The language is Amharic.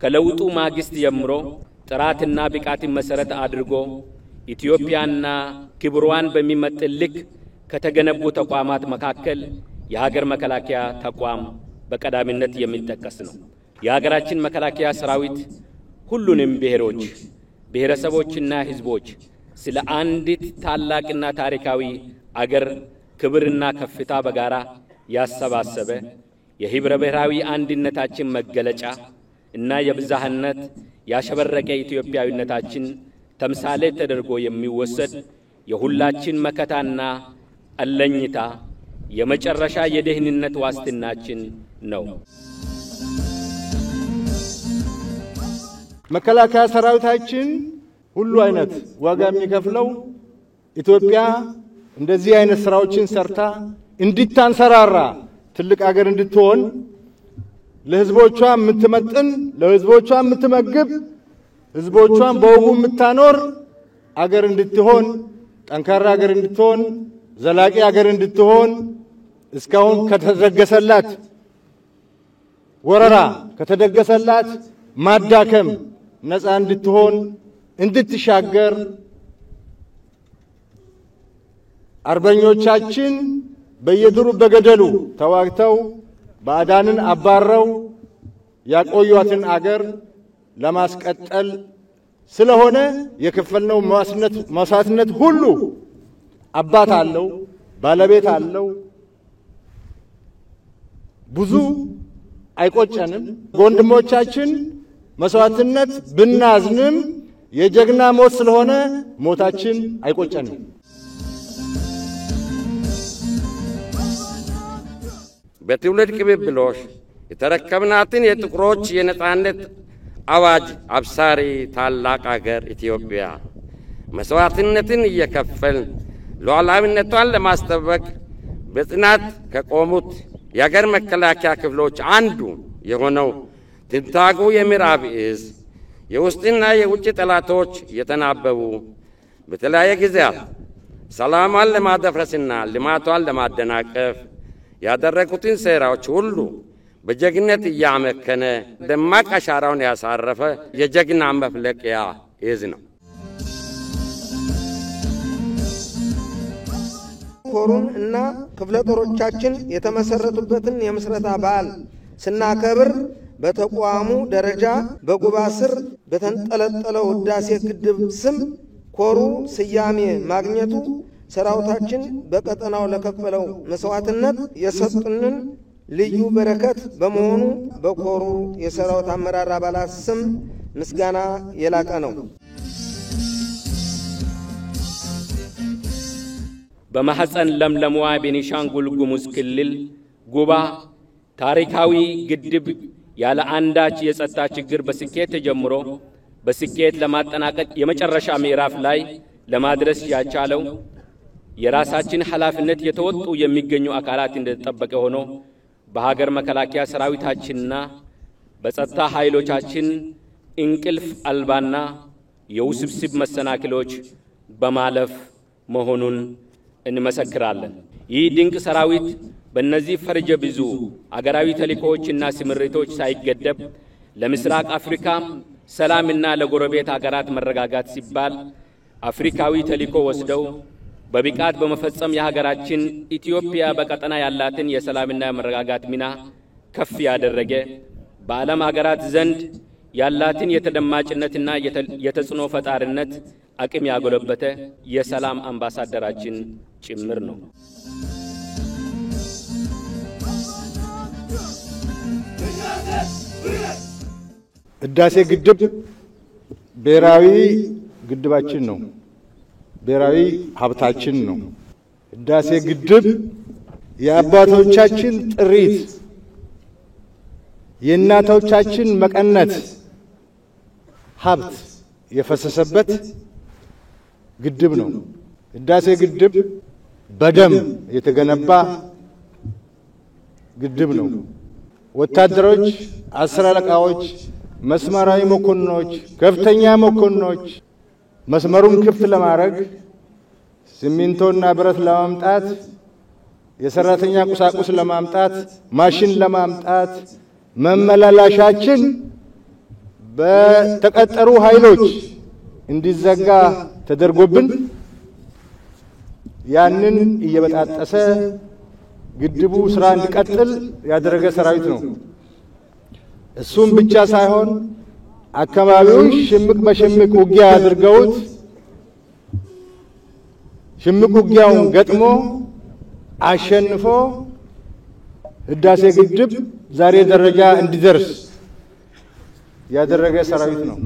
ከለውጡ ማግስት ጀምሮ ጥራትና ብቃትን መሰረት አድርጎ ኢትዮጵያና ክብሯን በሚመጥን ልክ ከተገነቡ ተቋማት መካከል የሀገር መከላከያ ተቋም በቀዳሚነት የሚጠቀስ ነው። የሀገራችን መከላከያ ሰራዊት ሁሉንም ብሔሮች፣ ብሔረሰቦችና ህዝቦች ስለ አንዲት ታላቅና ታሪካዊ አገር ክብርና ከፍታ በጋራ ያሰባሰበ የህብረ ብሔራዊ አንድነታችን መገለጫ እና የብዛህነት ያሸበረቀ ኢትዮጵያዊነታችን ተምሳሌ ተደርጎ የሚወሰድ የሁላችን መከታና አለኝታ የመጨረሻ የደህንነት ዋስትናችን ነው። መከላከያ ሰራዊታችን ሁሉ አይነት ዋጋ የሚከፍለው ኢትዮጵያ እንደዚህ አይነት ስራዎችን ሰርታ እንድታንሰራራ ትልቅ አገር እንድትሆን ለህዝቦቿ የምትመጥን ለህዝቦቿ የምትመግብ ህዝቦቿን በወጉ የምታኖር አገር እንድትሆን ጠንካራ አገር እንድትሆን ዘላቂ አገር እንድትሆን እስካሁን ከተደገሰላት ወረራ ከተደገሰላት ማዳከም ነፃ እንድትሆን እንድትሻገር አርበኞቻችን በየድሩ በገደሉ ተዋግተው ባዕዳንን አባረው ያቆዩአትን አገር ለማስቀጠል ስለሆነ የከፈልነው መስዋዕትነት ሁሉ አባት አለው፣ ባለቤት አለው። ብዙ አይቆጨንም። ወንድሞቻችን መስዋዕትነት ብናዝንም የጀግና ሞት ስለሆነ ሞታችን አይቆጨንም። በትውልድ ቅብብሎሽ የተረከብናትን የጥቁሮች የነጻነት አዋጅ አብሳሪ ታላቅ አገር ኢትዮጵያ መስዋዕትነትን እየከፈል ሉዓላዊነቷን ለማስጠበቅ በጽናት ከቆሙት የአገር መከላከያ ክፍሎች አንዱ የሆነው ትንታጉ የምዕራብ እዝ የውስጥና የውጭ ጠላቶች የተናበቡ በተለያየ ጊዜያት ሰላሟን ለማደፍረስና ልማቷን ለማደናቀፍ ያደረጉትን ሴራዎች ሁሉ በጀግነት እያመከነ ደማቅ አሻራውን ያሳረፈ የጀግና መፍለቂያ እዝ ነው። ኮሩን እና ክፍለ ጦሮቻችን የተመሰረቱበትን የምስረታ በዓል ስናከብር በተቋሙ ደረጃ በጉባ ስር በተንጠለጠለው ህዳሴ ግድብ ስም ኮሩ ስያሜ ማግኘቱ ሰራዊታችን በቀጠናው ለከፈለው መስዋዕትነት የሰጡንን ልዩ በረከት በመሆኑ በኮሩ የሰራዊት አመራር አባላት ስም ምስጋና የላቀ ነው። በማህፀን ለምለሟ ቤኒሻንጉል ጉሙዝ ክልል ጉባ ታሪካዊ ግድብ ያለ አንዳች የጸጥታ ችግር በስኬት ተጀምሮ በስኬት ለማጠናቀቅ የመጨረሻ ምዕራፍ ላይ ለማድረስ ያቻለው የራሳችን ኃላፊነት የተወጡ የሚገኙ አካላት እንደተጠበቀ ሆኖ በሀገር መከላከያ ሰራዊታችንና በጸጥታ ኃይሎቻችን እንቅልፍ አልባና የውስብስብ መሰናክሎች በማለፍ መሆኑን እንመሰክራለን። ይህ ድንቅ ሰራዊት በእነዚህ ፈርጀ ብዙ አገራዊ ተልእኮዎችና ስምሪቶች ሳይገደብ ለምስራቅ አፍሪካ ሰላምና ለጎረቤት አገራት መረጋጋት ሲባል አፍሪካዊ ተልእኮ ወስደው በብቃት በመፈጸም የሀገራችን ኢትዮጵያ በቀጠና ያላትን የሰላምና መረጋጋት ሚና ከፍ ያደረገ በዓለም አገራት ዘንድ ያላትን የተደማጭነትና የተጽዕኖ ፈጣሪነት አቅም ያጎለበተ የሰላም አምባሳደራችን ጭምር ነው። ህዳሴ ግድብ ብሔራዊ ግድባችን ነው። ብሔራዊ ሀብታችን ነው። ህዳሴ ግድብ የአባቶቻችን ጥሪት የእናቶቻችን መቀነት ሀብት የፈሰሰበት ግድብ ነው። ህዳሴ ግድብ በደም የተገነባ ግድብ ነው። ወታደሮች፣ አስር አለቃዎች፣ መስመራዊ መኮንኖች፣ ከፍተኛ መኮንኖች መስመሩን ክፍት ለማድረግ ሲሚንቶና ብረት ለማምጣት የሰራተኛ ቁሳቁስ ለማምጣት ማሽን ለማምጣት መመላላሻችን በተቀጠሩ ኃይሎች እንዲዘጋ ተደርጎብን ያንን እየበጣጠሰ ግድቡ ስራ እንዲቀጥል ያደረገ ሰራዊት ነው። እሱም ብቻ ሳይሆን አካባቢውን ሽምቅ በሽምቅ ውጊያ አድርገውት ሽምቅ ውጊያውን ገጥሞ አሸንፎ ህዳሴ ግድብ ዛሬ ደረጃ እንዲደርስ ያደረገ ሰራዊት ነው።